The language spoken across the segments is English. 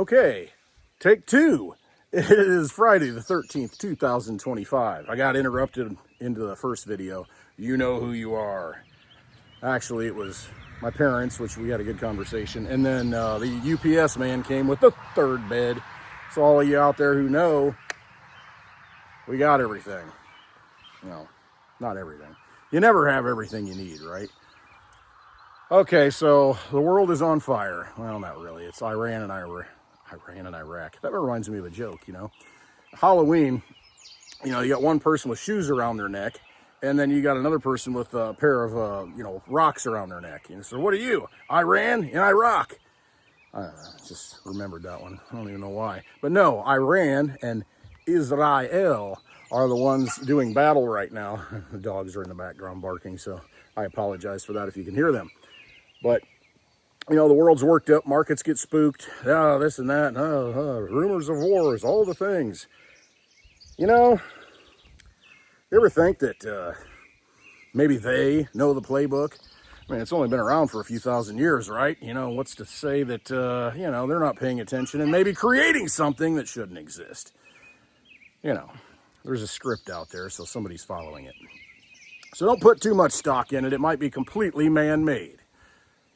Okay, take two. It is Friday the 13th, 2025. I got interrupted into the first video. You know who you are. Actually, it was my parents, which we had a good conversation. And then the UPS man came with the third bed. So all of you out there who know, we got everything. No, not everything. You never have everything you need, right? Okay, so the world is on fire. Well, not really. It's Iran and Iraq. That reminds me of a joke, you know. Halloween, you know, you got one person with shoes around their neck, and then you got another person with a pair of, rocks around their neck. And so, what are you? Iran and Iraq. I just remembered that one. I don't even know why. But no, Iran and Israel are the ones doing battle right now. The dogs are in the background barking, so I apologize for that if you can hear them. But you know, the world's worked up, markets get spooked, this and that, rumors of wars, all the things. You know, you ever think that maybe they know the playbook? I mean, it's only been around for a few thousand years, right? You know, what's to say that, they're not paying attention and maybe creating something that shouldn't exist? You know, there's a script out there, so somebody's following it. So don't put too much stock in it. It might be completely man-made.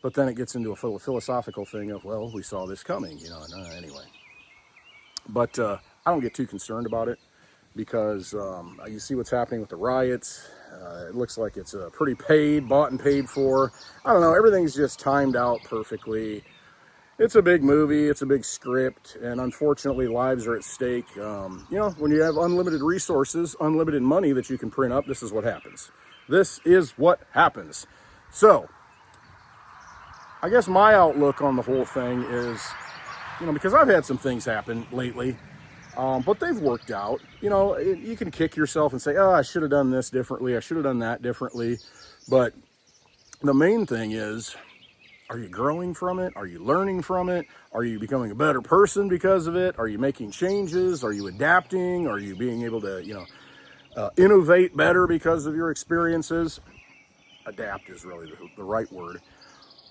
But then it gets into a philosophical thing of, well, we saw this coming, anyway. But I don't get too concerned about it because you see what's happening with the riots. It looks like it's pretty bought and paid for. I don't know, everything's just timed out perfectly. It's a big movie, it's a big script, and unfortunately lives are at stake. When you have unlimited resources, unlimited money that you can print up, this is what happens. This is what happens. So, I guess my outlook on the whole thing is, because I've had some things happen lately, but they've worked out. You can kick yourself and say, I should have done this differently. I should have done that differently. But the main thing is, are you growing from it? Are you learning from it? Are you becoming a better person because of it? Are you making changes? Are you adapting? Are you being able to, innovate better because of your experiences? Adapt is really the right word.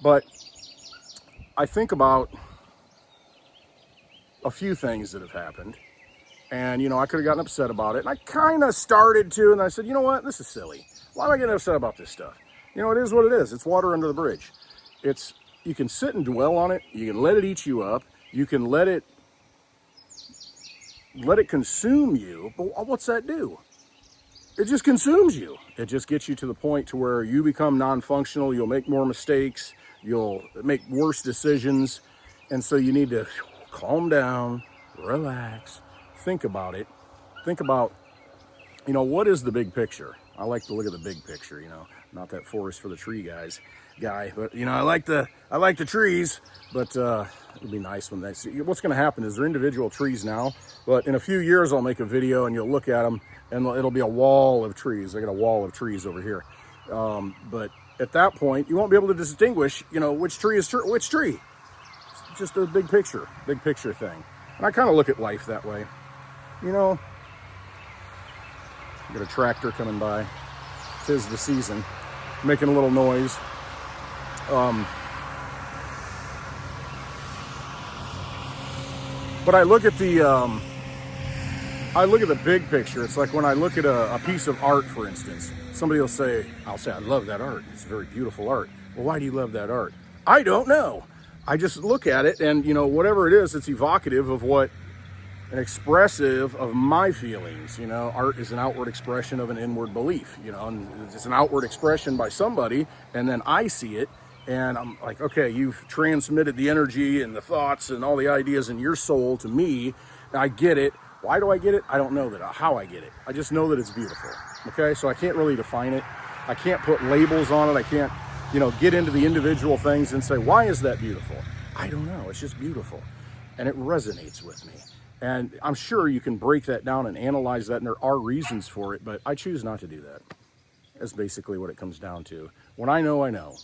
But I think about a few things that have happened. And, I could have gotten upset about it. And I kind of started to. And I said, you know what? This is silly. Why am I getting upset about this stuff? It is what it is. It's water under the bridge. You can sit and dwell on it. You can let it eat you up. You can let it consume you. But what's that do? It just consumes you. It just gets you to the point to where you become non-functional. You'll make more mistakes. You'll make worse decisions. And so you need to calm down, relax, think about it. Think about, what is the big picture? I like to look at the big picture, not that forest for the tree guy, but I like the trees, but it'd be nice when they see. What's going to happen is they're individual trees now, but in a few years I'll make a video and you'll look at them and it'll be a wall of trees. I got a wall of trees over here. But at that point, you won't be able to distinguish, which tree is which tree. It's just a big picture thing. And I kind of look at life that way. Got a tractor coming by. 'Tis the season, making a little noise. But I look at the big picture. It's like when I look at a piece of art, for instance. Somebody will say, I love that art. It's very beautiful art. Well, why do you love that art? I don't know. I just look at it and, whatever it is, it's evocative of an expressive of my feelings. Art is an outward expression of an inward belief, and it's an outward expression by somebody. And then I see it and I'm like, okay, you've transmitted the energy and the thoughts and all the ideas in your soul to me. I get it. Why do I get it? I don't know how I get it. I just know that it's beautiful. Okay, so I can't really define it. I can't put labels on it. I can't, get into the individual things and say, why is that beautiful? I don't know. It's just beautiful. And it resonates with me. And I'm sure you can break that down and analyze that, and there are reasons for it, but I choose not to do that. That's basically what it comes down to. When I know, I know.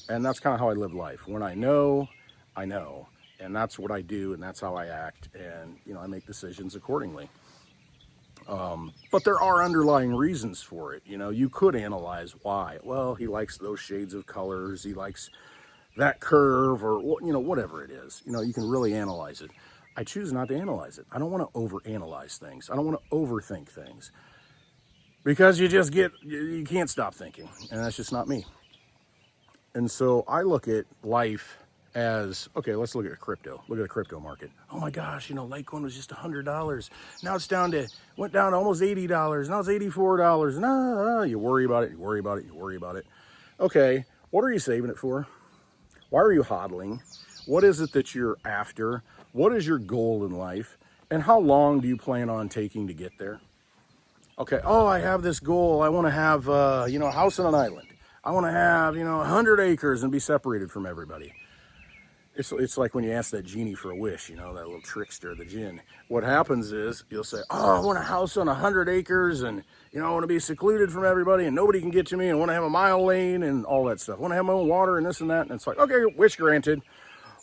And that's kind of how I live life. When I know, I know. And that's what I do, and that's how I act, and I make decisions accordingly. But there are underlying reasons for it. You could analyze why. Well, he likes those shades of colors. He likes that curve, or whatever it is. You can really analyze it. I choose not to analyze it. I don't want to overanalyze things. I don't want to overthink things, because you can't stop thinking, and that's just not me. And so I look at life as, okay, let's look at crypto. Look at the crypto market. Oh my gosh, Litecoin was just $100. Now it's went down to almost $80. Now it's $84. Nah, you worry about it, you worry about it, you worry about it. Okay, what are you saving it for? Why are you hodling? What is it that you're after? What is your goal in life? And how long do you plan on taking to get there? Okay, oh, I have this goal. I want to have, a house on an island. I want to have, 100 acres and be separated from everybody. It's like when you ask that genie for a wish, that little trickster, the jinn. What happens is you'll say, oh, I want a house on 100 acres and, I want to be secluded from everybody and nobody can get to me. I want to have a mile lane and all that stuff. I want to have my own water and this and that. And it's like, okay, wish granted.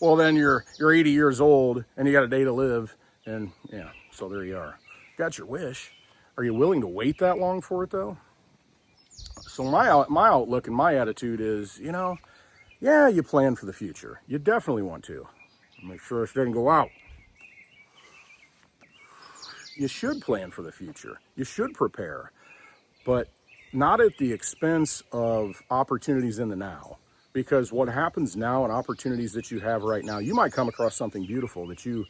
Well, then you're 80 years old and you got a day to live. And yeah, so there you are. Got your wish. Are you willing to wait that long for it though? So my outlook and my attitude is, yeah, you plan for the future. You definitely want to. Make sure it doesn't go out. You should plan for the future. You should prepare, but not at the expense of opportunities in the now. Because what happens now and opportunities that you have right now, you might come across something beautiful that you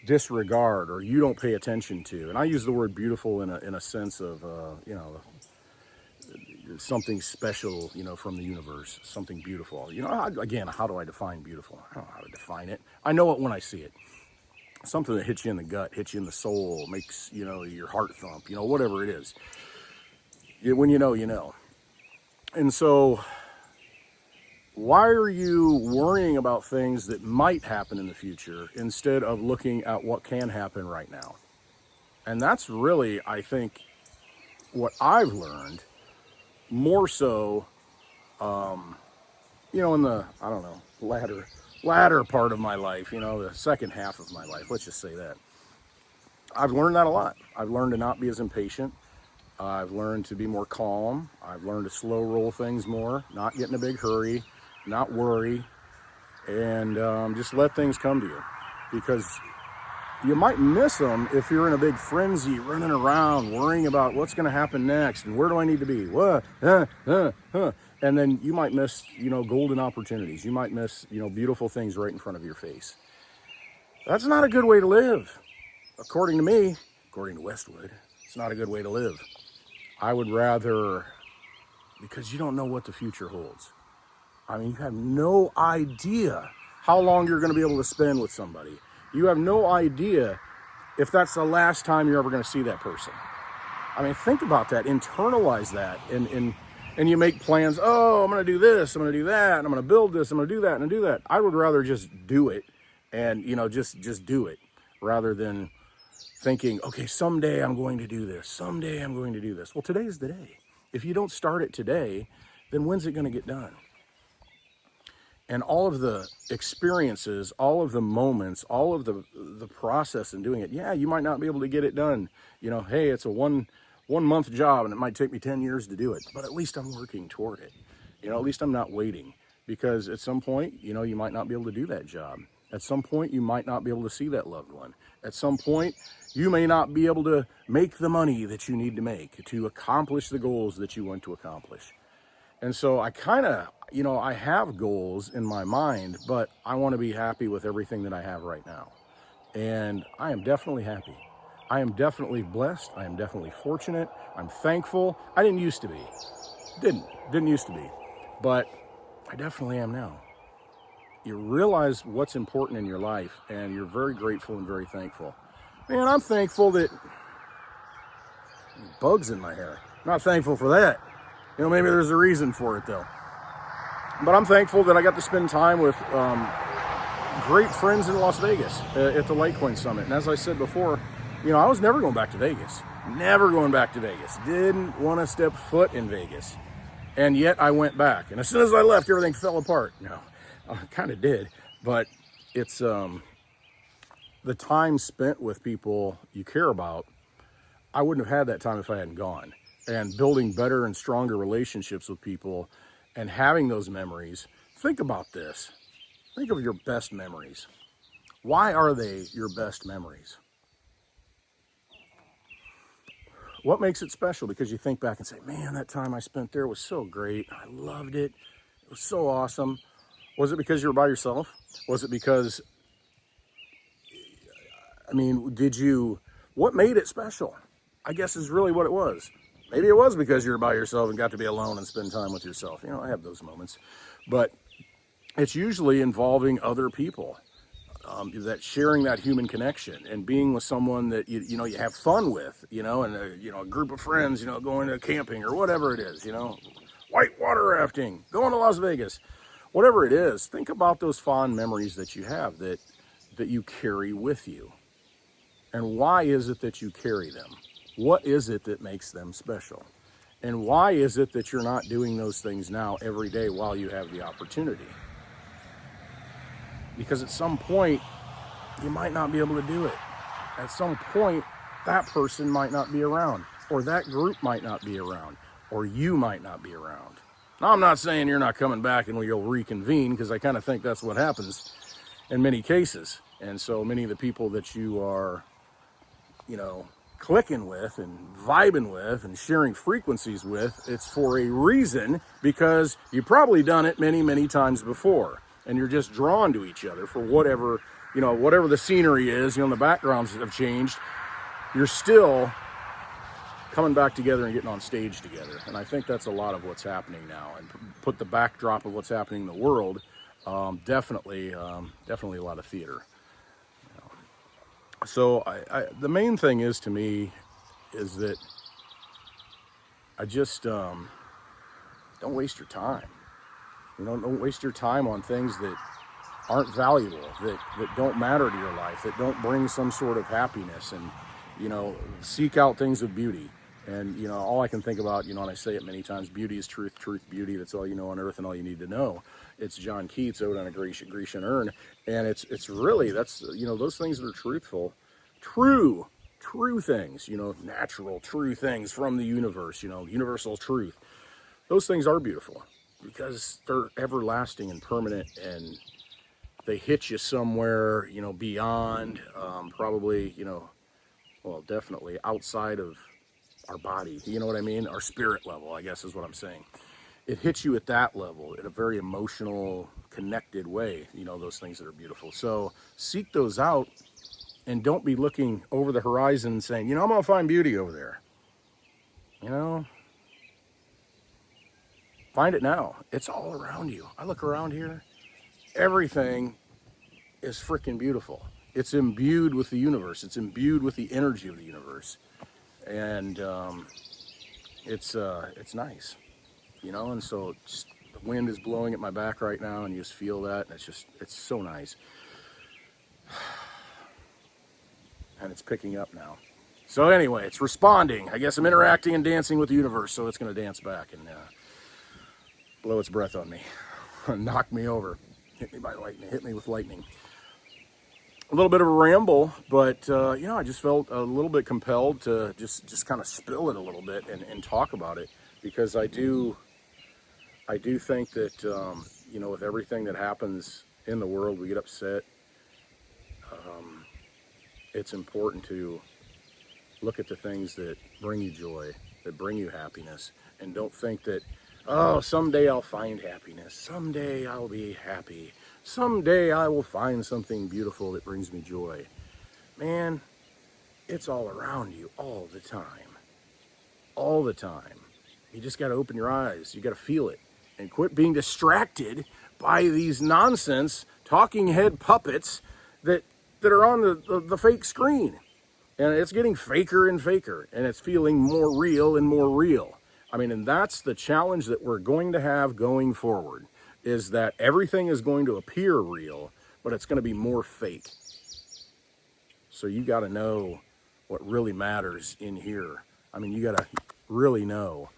disregard or you don't pay attention to. And I use the word beautiful in a sense of, something special, from the universe, something beautiful. Again, how do I define beautiful? I don't know how to define it. I know it when I see it. Something that hits you in the gut, hits you in the soul, makes, your heart thump, whatever it is. When you know. And so, why are you worrying about things that might happen in the future instead of looking at what can happen right now? And that's really, I think, what I've learned more so, in the, latter part of my life, the second half of my life, let's just say that. I've learned that a lot. I've learned to not be as impatient. I've learned to be more calm. I've learned to slow roll things more, not get in a big hurry, not worry, and just let things come to you. Because you might miss them if you're in a big frenzy, running around, worrying about what's going to happen next and where do I need to be? What? And then you might miss, golden opportunities. You might miss, beautiful things right in front of your face. That's not a good way to live. According to me, according to Westwood, it's not a good way to live. I would rather, because you don't know what the future holds. I mean, you have no idea how long you're going to be able to spend with somebody. You have no idea if that's the last time you're ever going to see that person. I mean, think about that, internalize that, and you make plans. Oh, I'm going to do this, I'm going to do that, and I'm going to build this, I'm going to do that, and do that. I would rather just do it, and just do it, rather than thinking, okay, someday I'm going to do this, someday I'm going to do this. Well, today's the day. If you don't start it today, then when's it going to get done? And all of the experiences, all of the moments, all of the process in doing it, yeah, you might not be able to get it done. Hey, it's a one month job and it might take me 10 years to do it, but at least I'm working toward it. At least I'm not waiting, because at some point, you might not be able to do that job. At some point, you might not be able to see that loved one. At some point, you may not be able to make the money that you need to make to accomplish the goals that you want to accomplish. And so I kind of, I have goals in my mind, but I want to be happy with everything that I have right now. And I am definitely happy. I am definitely blessed. I am definitely fortunate. I'm thankful. I didn't used to be. Didn't used to be. But I definitely am now. You realize what's important in your life, and you're very grateful and very thankful. Man, I'm thankful that bugs in my hair. I'm not thankful for that. Maybe there's a reason for it though. But I'm thankful that I got to spend time with great friends in Las Vegas at the Litecoin Summit. And as I said before, I was never going back to Vegas. Never going back to Vegas. Didn't want to step foot in Vegas. And yet I went back. And as soon as I left, everything fell apart. I kind of did. But it's the time spent with people you care about. I wouldn't have had that time if I hadn't gone. And building better and stronger relationships with people and having those memories. Think about this. Think of your best memories. Why are they your best memories? What makes it special? Because you think back and say, man, that time I spent there was so great. I loved it. It was so awesome. Was it because you were by yourself? Was it because, what made it special? I guess is really what it was. Maybe it was because you were by yourself and got to be alone and spend time with yourself. I have those moments. But it's usually involving other people. That sharing that human connection and being with someone that you have fun with, and a group of friends, going to camping or whatever it is, white water rafting, going to Las Vegas, whatever it is. Think about those fond memories that you have that you carry with you. And why is it that you carry them? What is it that makes them special? And why is it that you're not doing those things now every day while you have the opportunity? Because at some point, you might not be able to do it. At some point, that person might not be around, or that group might not be around, or you might not be around. Now, I'm not saying you're not coming back and you'll reconvene, because I kind of think that's what happens in many cases. And so many of the people that you are, clicking with and vibing with and sharing frequencies with, it's for a reason, because you've probably done it many, many times before. And you're just drawn to each other for whatever the scenery is, the backgrounds have changed. You're still coming back together and getting on stage together. And I think that's a lot of what's happening now. And put the backdrop of what's happening in the world, definitely a lot of theater. So the main thing is, to me, is that I just don't waste your time. Don't waste your time on things that aren't valuable, that don't matter to your life, that don't bring some sort of happiness. And, seek out things of beauty. And, all I can think about, and I say it many times, beauty is truth, truth, beauty. That's all you know on earth and all you need to know. It's John Keats, Ode on a Grecian Urn. And it's really, that's, those things that are truthful, true things, natural, true things from the universe, universal truth. Those things are beautiful, because they're everlasting and permanent, and they hit you somewhere, beyond, probably, definitely outside of our body, what I mean? Our spirit level, I guess is what I'm saying. It hits you at that level, in a very emotional, connected way, those things that are beautiful. So seek those out, and don't be looking over the horizon and saying, I'm going to find beauty over there. Find it now. It's all around you. I look around here. Everything is freaking beautiful. It's imbued with the universe. It's imbued with the energy of the universe. And it's nice, and so the wind is blowing at my back right now, and you just feel that, and it's so nice. And it's picking up now. So anyway, it's responding. I guess I'm interacting and dancing with the universe, so it's going to dance back and blow its breath on me, knock me over, hit me with lightning. A little bit of a ramble, but I just felt a little bit compelled to just kind of spill it a little bit and talk about it, because I do think that with everything that happens in the world, we get upset. It's important to look at the things that bring you joy, that bring you happiness, and don't think that, someday I'll find happiness, someday I'll be happy, someday I will find something beautiful that brings me joy. Man, it's all around you all the time. All the time. You just got to open your eyes. You got to feel it. And quit being distracted by these nonsense talking head puppets that are on the fake screen. And it's getting faker and faker. And it's feeling more real and more real. And that's the challenge that we're going to have going forward, is that everything is going to appear real, but it's going to be more fake. So you got to know what really matters in here. You got to really know.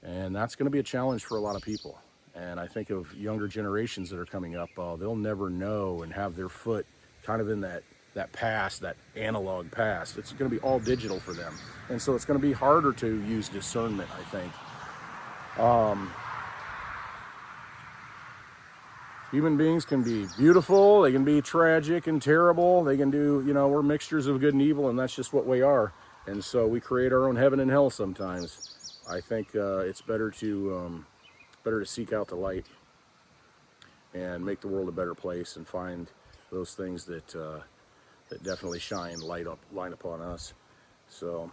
And that's going to be a challenge for a lot of people. And I think of younger generations that are coming up, they'll never know and have their foot kind of in that past, that analog past. It's going to be all digital for them. And so it's going to be harder to use discernment, I think. Human beings can be beautiful, they can be tragic and terrible, they can do, we're mixtures of good and evil, and that's just what we are. And so we create our own heaven and hell sometimes. I think it's better to seek out the light and make the world a better place and find those things that definitely shine light upon us. So,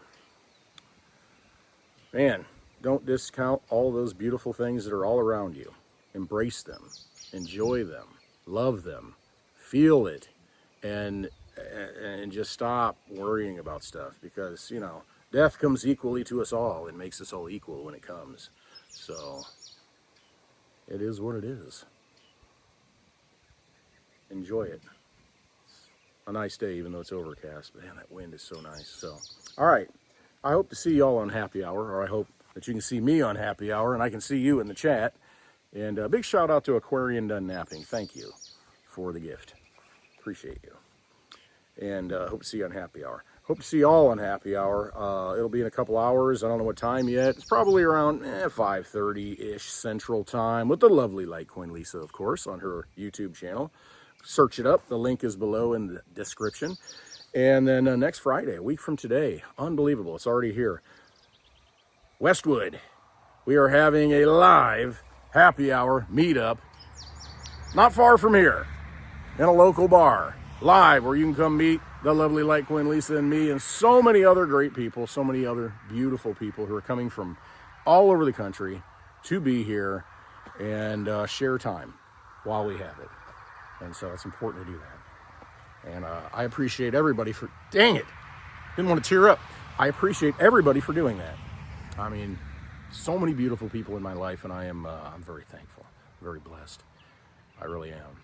man, don't discount all those beautiful things that are all around you. Embrace them, enjoy them, love them, feel it, and just stop worrying about stuff, because death comes equally to us all. It makes us all equal when it comes. So it is what it is. Enjoy it. It's a nice day, even though it's overcast. Man, that wind is so nice. So, all right. I hope to see y'all on Happy Hour, or I hope that you can see me on Happy Hour, and I can see you in the chat. And a big shout out to Aquarian Done Napping. Thank you for the gift. Appreciate you. And hope to see you on Happy Hour. Hope to see you all on Happy Hour. It'll be in a couple hours. I don't know what time yet. It's probably around 5:30-ish Central Time, with the lovely Litecoin Lisa, of course, on her YouTube channel. Search it up. The link is below in the description. And then next Friday, a week from today, unbelievable, it's already here. Westwood, we are having a live Happy Hour meetup, not far from here, in a local bar, live, where you can come meet the lovely Litecoin Lisa and me and so many other great people, so many other beautiful people who are coming from all over the country to be here and share time while we have it. And so it's important to do that. And I appreciate everybody for, dang it, didn't want to tear up. I appreciate everybody for doing that. I mean, so many beautiful people in my life, and I'm very thankful, very blessed. I really am.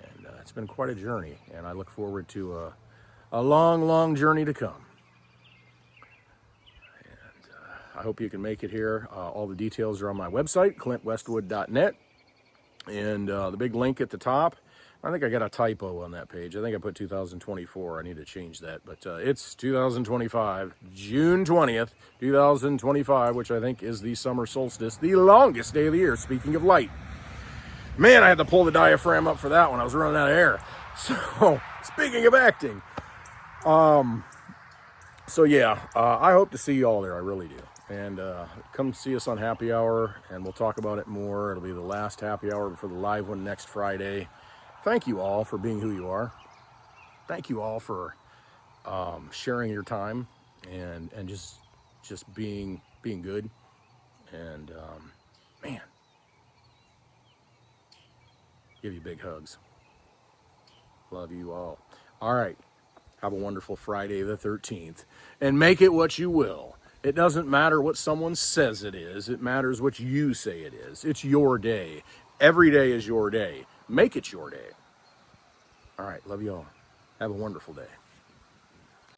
And it's been quite a journey, and I look forward to a long, long journey to come. And I hope you can make it here. All the details are on my website, clintwestwood.net, and the big link at the top. I think I got a typo on that page. I think I put 2024. I need to change that. But it's 2025, June 20th, 2025, which I think is the summer solstice, the longest day of the year, speaking of light. Man, I had to pull the diaphragm up for that one. I was running out of air. So, speaking of acting. So yeah, I hope to see you all there. I really do. And come see us on Happy Hour, and we'll talk about it more. It'll be the last Happy Hour before the live one next Friday. Thank you all for being who you are. Thank you all for sharing your time and just being good. And man, give you big hugs. Love you all. All right. Have a wonderful Friday the 13th. And make it what you will. It doesn't matter what someone says it is. It matters what you say it is. It's your day. Every day is your day. Make it your day. All right. Love you all. Have a wonderful day.